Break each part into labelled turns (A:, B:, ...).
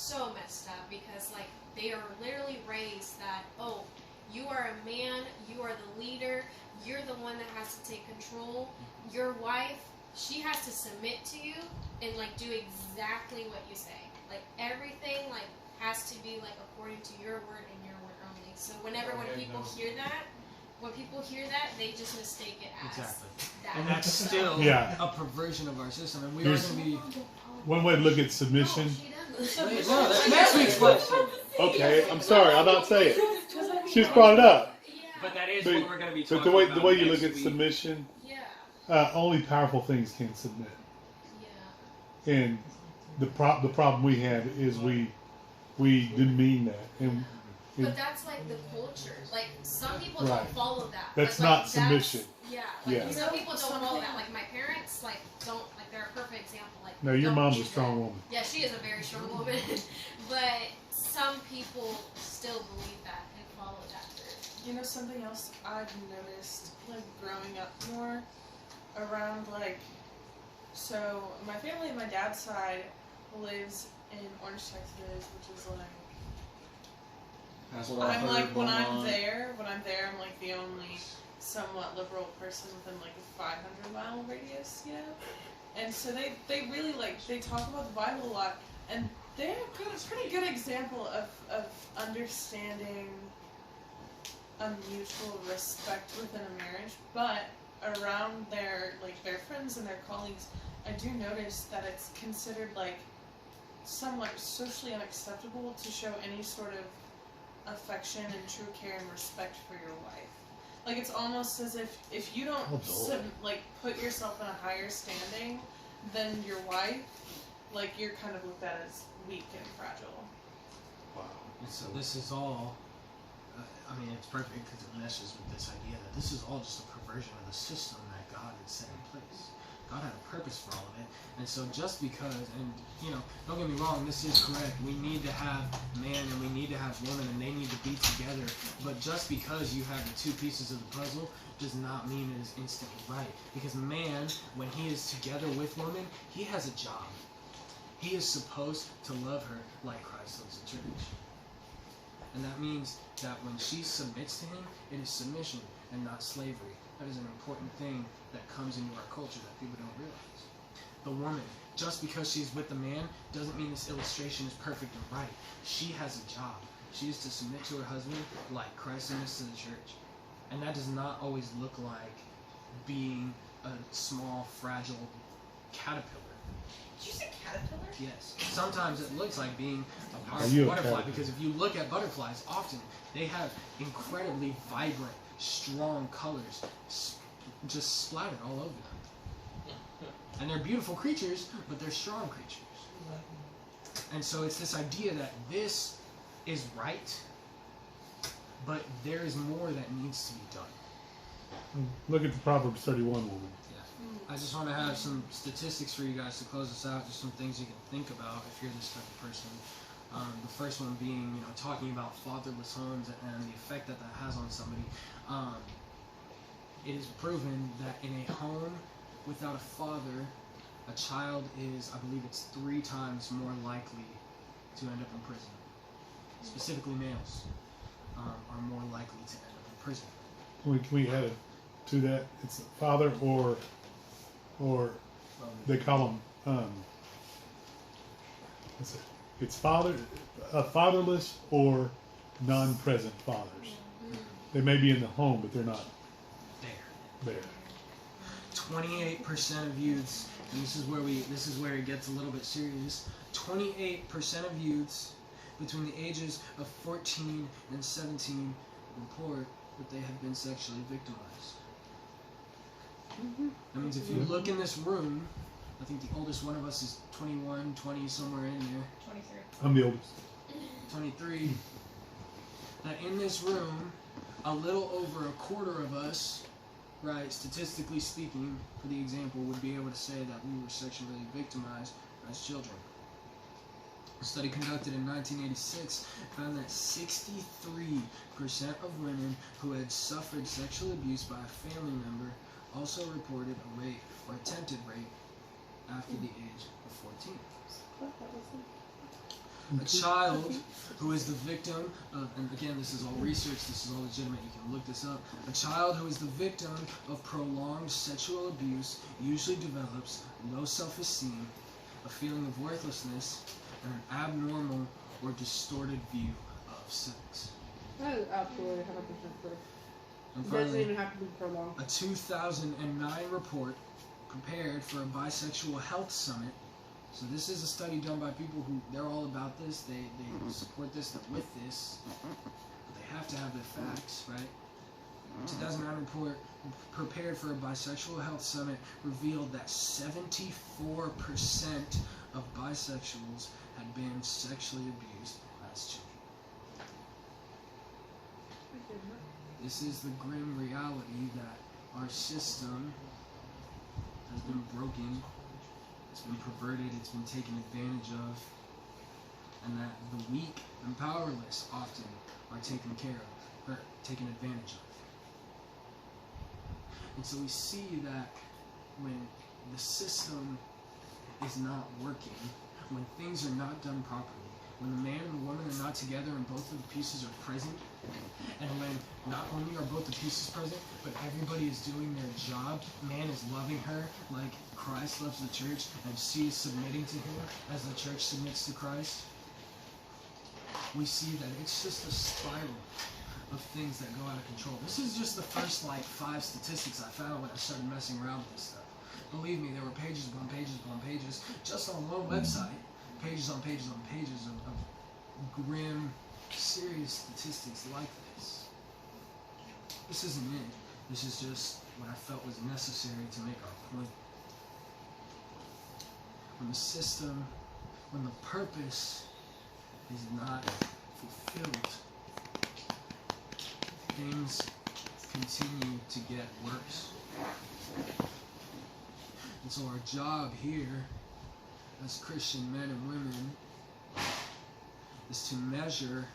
A: so messed up because like they are literally raised that, oh, you are a man, you are the leader, you're the one that has to take control. Your wife, she has to submit to you and like do exactly what you say. Like everything like has to be like according to your word and your word only. So whenever when people hear that, they just mistake it as that.
B: And that's still a perversion of our system. And we are going to be...
C: One way to look at submission.
B: No, that's next week's question.
C: Okay, I'm sorry, I'll not say it. She just brought it up.
B: But that is what we're going to be talking
C: about.
B: But
C: the way you look at submission, only powerful things can submit. Yeah. And the problem we have is we demean that. And
A: but that's like the culture. Like some people don't follow that.
C: That's not submission.
A: Some people don't follow that. Like my parents, like don't like they're a perfect example. Like
C: no, your mom's a strong woman.
A: Yeah, she is a very strong woman. But some people still believe that and follow that through.
D: You know something else I've noticed, like growing up more around like, so my family on my dad's side lives in Orange, Texas, which is like. I'm like when I'm there, I'm like the only somewhat liberal person within like a 500-mile radius, you know. And so they really like they talk about the Bible a lot, and they're a pretty good example of understanding a mutual respect within a marriage. But around their friends and their colleagues, I do notice that it's considered like somewhat socially unacceptable to show any sort of affection and true care and respect for your wife. Like it's almost as if you don't put yourself in a higher standing than your wife, like you're kind of looked at as weak and fragile.
B: Wow. And so this is all, I mean, it's perfect because it meshes with this idea that this is all just a perversion of the system that God had set in place. God had a purpose for all of it. And so just because, and you know, don't get me wrong, this is correct. We need to have man and we need to have woman and they need to be together. But just because you have the two pieces of the puzzle does not mean it is instantly right. Because man, when he is together with woman, he has a job. He is supposed to love her like Christ loves the church. And that means that when she submits to him, it is submission and not slavery. That is an important thing that comes into our culture that people don't realize. The woman, just because she's with the man, doesn't mean this illustration is perfect and right. She has a job. She is to submit to her husband like Christ submits to the church. And that does not always look like being a small, fragile caterpillar.
D: Did you say caterpillar?
B: Yes. Sometimes it looks like being a powerful butterfly, because if you look at butterflies, often they have incredibly vibrant, strong colors just splattered all over them. And they're beautiful creatures, but they're strong creatures. And so it's this idea that this is right, but there is more that needs to be done.
C: Look at the Proverbs 31 woman.
B: Yeah. I just want to have some statistics for you guys to close us out, just some things you can think about if you're this type of person. The first one being, you know, talking about fatherless homes and the effect that that has on somebody. It is proven that in a home without a father, a child is, I believe it's 3 times more likely to end up in prison. Specifically males are more likely to end up in prison.
C: Can we add to that? It's father or they call them, it's fatherless or non-present fathers. They may be in the home, but they're not there.
B: 28% of youths, and this is where it gets a little bit serious. 28% of youths between the ages of 14 and 17 report that they have been sexually victimized. That means if you look in this room, I think the oldest one of us is 21, 20, somewhere in there.
D: 23.
C: I'm the oldest.
B: 23. That in this room, a little over a quarter of us, right, statistically speaking, for the example, would be able to say that we were sexually victimized as children. A study conducted in 1986 found that 63% of women who had suffered sexual abuse by a family member also reported a rape or attempted rape after the age of 14. A child who is the victim of, and again, this is all research, this is all legitimate, you can look this up. A child who is the victim of prolonged sexual abuse usually develops low self-esteem, a feeling of worthlessness, and an abnormal or distorted view of sex.
E: That is absolutely 100% true.
B: And
E: It doesn't
B: finally,
E: even have to be prolonged.
B: a 2009 report prepared for a bisexual health summit. So this is a study done by people who, they're all about this, they support this, they're with this, but they have to have their facts, right? 2009 report prepared for a bisexual health summit revealed that 74% of bisexuals had been sexually abused as children. This is the grim reality that our system has been broken, it's been perverted, it's been taken advantage of, and that the weak and powerless often are taken care of, or taken advantage of. And so we see that when the system is not working, when things are not done properly, when the man and the woman are not together and both of the pieces are present, and when not only are both the pieces present, but everybody is doing their job, man is loving her like Christ loves the church, and she is submitting to him as the church submits to Christ, we see that it's just a spiral of things that go out of control. This is just the first 5 statistics I found when I started messing around with this stuff. Believe me, there were pages upon pages upon pages, just on one website, pages on pages on pages of grim, serious statistics like this. This isn't it. This is just what I felt was necessary to make our point. When the system, when the purpose is not fulfilled, things continue to get worse. And so our job here as Christian men and women is to measure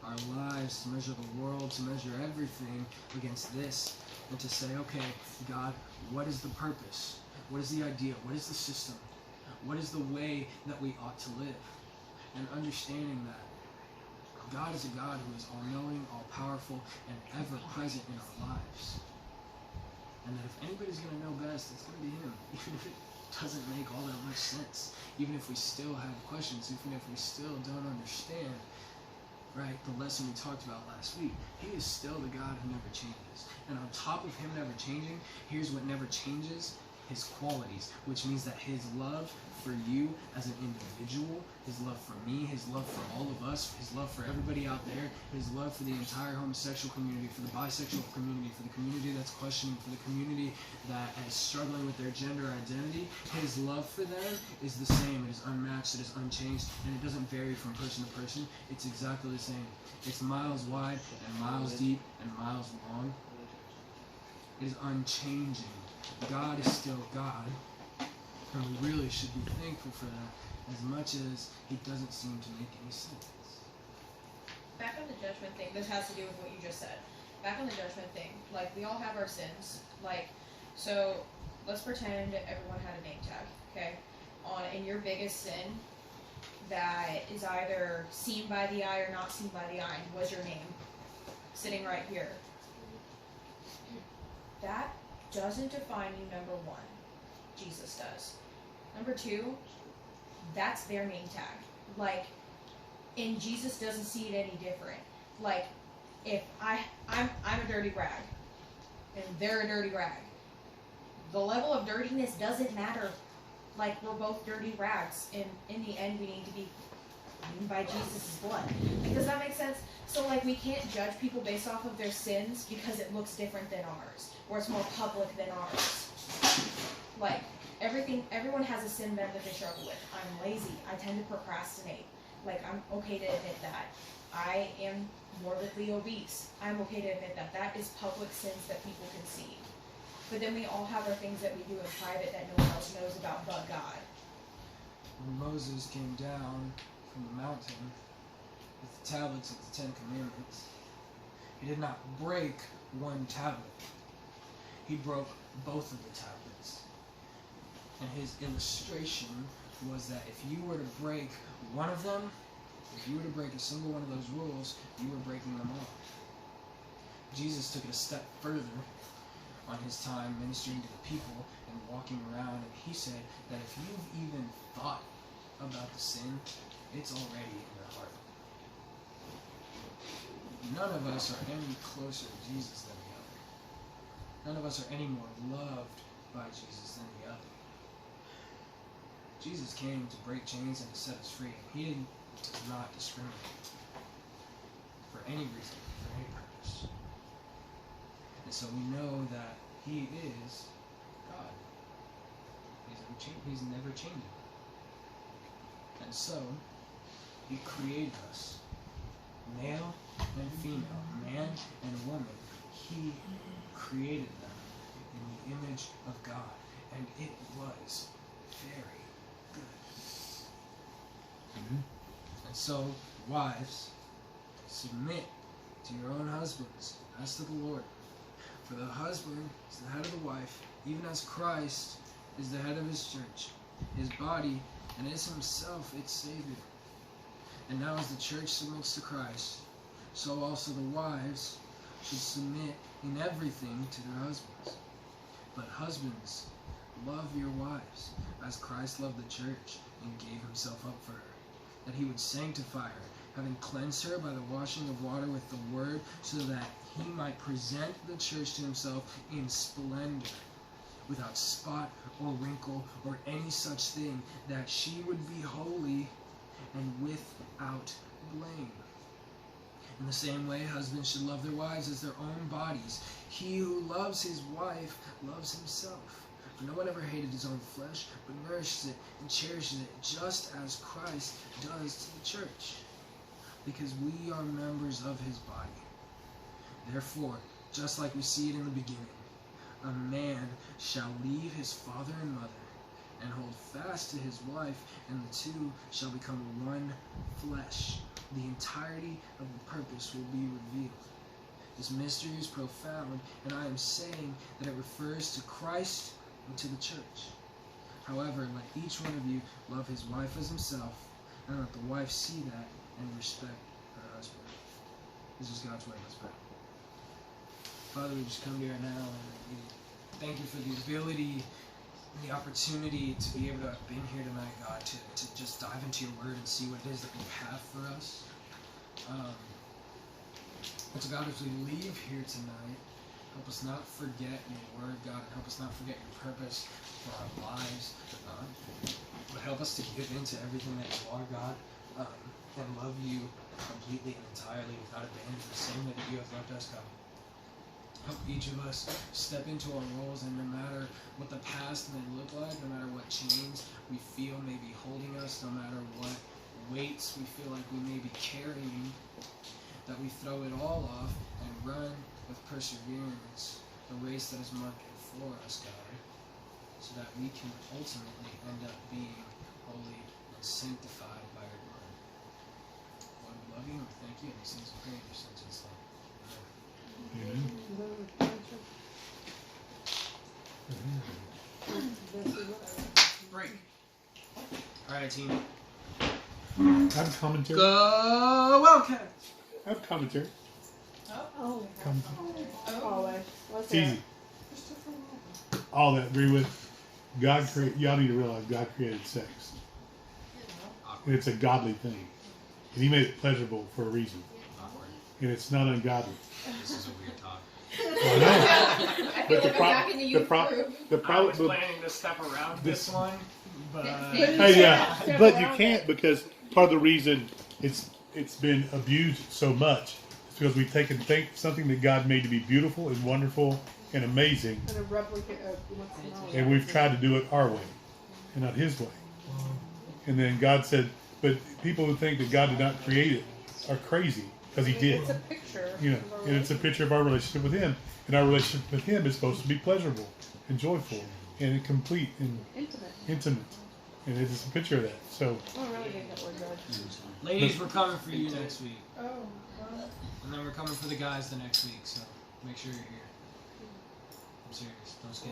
B: our lives, to measure the world, to measure everything against this, and to say, okay, God, what is the purpose? What is the idea? What is the system? What is the way that we ought to live? And understanding that God is a God who is all-knowing, all-powerful, and ever-present in our lives. And that if anybody's going to know best, it's going to be Him, even if it doesn't make all that much sense. Even if we still have questions, even if we still don't understand, right, the lesson we talked about last week, He is still the God who never changes. And on top of Him never changing, here's what never changes: His qualities, which means that His love for you as an individual, His love for me, His love for all of us, His love for everybody out there, His love for the entire homosexual community, for the bisexual community, for the community that's questioning, for the community that is struggling with their gender identity, His love for them is the same. It is unmatched, it is unchanged, and it doesn't vary from person to person. It's exactly the same. It's miles wide and miles deep and miles long. It is unchanging. God is still God. And we really should be thankful for that, as much as it doesn't seem to make any sense.
F: Back on the judgment thing, this has to do with what you just said. Back on the judgment thing, like, we all have our sins. Like, so, let's pretend everyone had a name tag, okay? And your biggest sin that is either seen by the eye or not seen by the eye was your name, sitting right here. That doesn't define you, number one. Jesus does. Number two, that's their name tag. Like, and Jesus doesn't see it any different. Like, if I'm a dirty rag, and they're a dirty rag, the level of dirtiness doesn't matter. Like, we're both dirty rags, and in the end, we need to be cleaned by Jesus' blood. Does that make sense? So, like, we can't judge people based off of their sins because it looks different than ours, or it's more public than ours. Like, everyone has a sin that they struggle with. I'm lazy. I tend to procrastinate. Like, I'm okay to admit that. I am morbidly obese. I'm okay to admit that. That is public sins that people can see. But then we all have our things that we do in private that no one else knows about but God.
B: When Moses came down from the mountain with the tablets of the 10 Commandments, he did not break one tablet. He broke both of the tablets. And his illustration was that if you were to break one of them, If you were to break a single one of those rules, you were breaking them all. Jesus took it a step further on his time ministering to the people and walking around, and he said that if you've even thought about the sin, it's already in your heart. None of us are any closer to Jesus than the other. None of us are any more loved by Jesus than the other. Jesus came to break chains and to set us free. He does not discriminate for any reason, for any purpose. And so we know that he is God. He's never changing. And so, he created us, male and female, man and woman. He created them in the image of God, and it was very good. And so, wives, submit to your own husbands as to the Lord. For the husband is the head of the wife, even as Christ is the head of his church, his body, and is himself its Savior. And now as the church submits to Christ, so also the wives should submit in everything to their husbands. But husbands, love your wives, as Christ loved the church and gave himself up for her, that he would sanctify her, having cleansed her by the washing of water with the word, so that he might present the church to himself in splendor, without spot or wrinkle or any such thing, that she would be holy and without blame. In the same way, husbands should love their wives as their own bodies. He who loves his wife loves himself. For no one ever hated his own flesh, but nourishes it and cherishes it, just as Christ does to the church, because we are members of his body. Therefore, just like we see it in the beginning, a man shall leave his father and mother and hold fast to his wife, and the two shall become one flesh. The entirety of the purpose will be revealed. This mystery is profound, and I am saying that it refers to Christ and to the church. However, let each one of you love his wife as himself, and let the wife see that and respect her husband. This is God's way. Let's pray. Father, we just come to you right now, and we thank you for the ability and the opportunity to be able to have been here tonight, God, to just dive into your word and see what it is that you have for us. And so, God, as we leave here tonight, help us not forget your word, God, and help us not forget your purpose for our lives. But help us to give into everything that you are, God, and love you completely and entirely without abandon the same way that you have loved us, God. Help each of us step into our roles, and no matter what the past may look like, no matter what chains we feel may be holding us, no matter what weights we feel like we may be carrying, that we throw it all off and run with perseverance the race that is marked before us, God, so that we can ultimately end up being holy and sanctified by your word. Lord, we love you and we thank you, and these things we pray in your son's name. Break. Alright, team.
C: I have a commentary.
B: Go Wildcats!
C: I have a commentary.
E: Oh,
C: Commentary.
E: always. What's
C: It's easy. All that agree with. God create. Y'all need to realize God created sex, and it's a godly thing, and He made it pleasurable for a reason,
B: Awkward.
C: and it's not ungodly.
B: This is a weird talk.
C: I know.
F: I feel
C: But
F: like I'm back in the youth group.
C: the
B: I
C: problem.
B: was planning to step around this one, but
C: Hey, yeah, but you can't, because part of the reason it's been abused so much is because we've taken something that God made to be beautiful and wonderful and amazing,
E: And a replicate of what's known.
C: and we've tried to do it our way and not His way. And then God said, but people who think that God did not create it are crazy, because He did.
E: It's a picture.
C: You know,
E: of our
C: and it's a picture of our relationship with Him, and our relationship with Him is supposed to be pleasurable and joyful and complete and intimate, and it is a picture of that. So,
E: I don't really hate that word, God.
B: ladies, we're coming for you next week,
E: Oh, well.
B: and then we're coming for the guys the next week. So make sure you're here. I'm serious. Don't skip.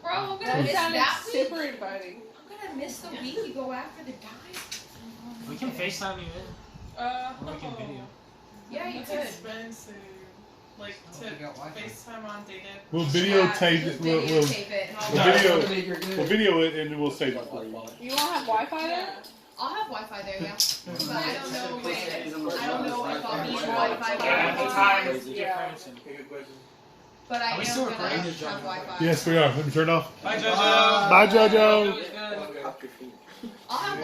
F: Bro, I'm gonna
E: That
F: miss
E: sounded
F: that week.
E: super inviting.
F: I'm gonna miss the week you go after the guys.
B: We can FaceTime you in. Or we can video.
F: Yeah, you
D: It's
F: could.
D: expensive. Like to
G: we got Wi-Fi.
D: FaceTime on data.
C: We'll videotape
F: Yeah,
C: it.
F: just
C: We'll
F: videotape it. And
C: we'll
F: I'll,
C: video- we'll video it and then we'll save it for you.
E: You won't have Wi-Fi there?
F: I'll have Wi-Fi there, yeah. But I don't know when. I don't know if I'll need
G: Yeah,
F: Wi-Fi
G: at the
F: there.
G: time.
E: Yeah.
F: But I
B: Are we
F: am
B: still
F: gonna
B: recording?
F: have Wi-Fi.
C: Yes, we are. Let me turn it off.
B: Bye, JoJo.
C: Bye, JoJo.
G: It was good.
F: I'll have Wi-Fi.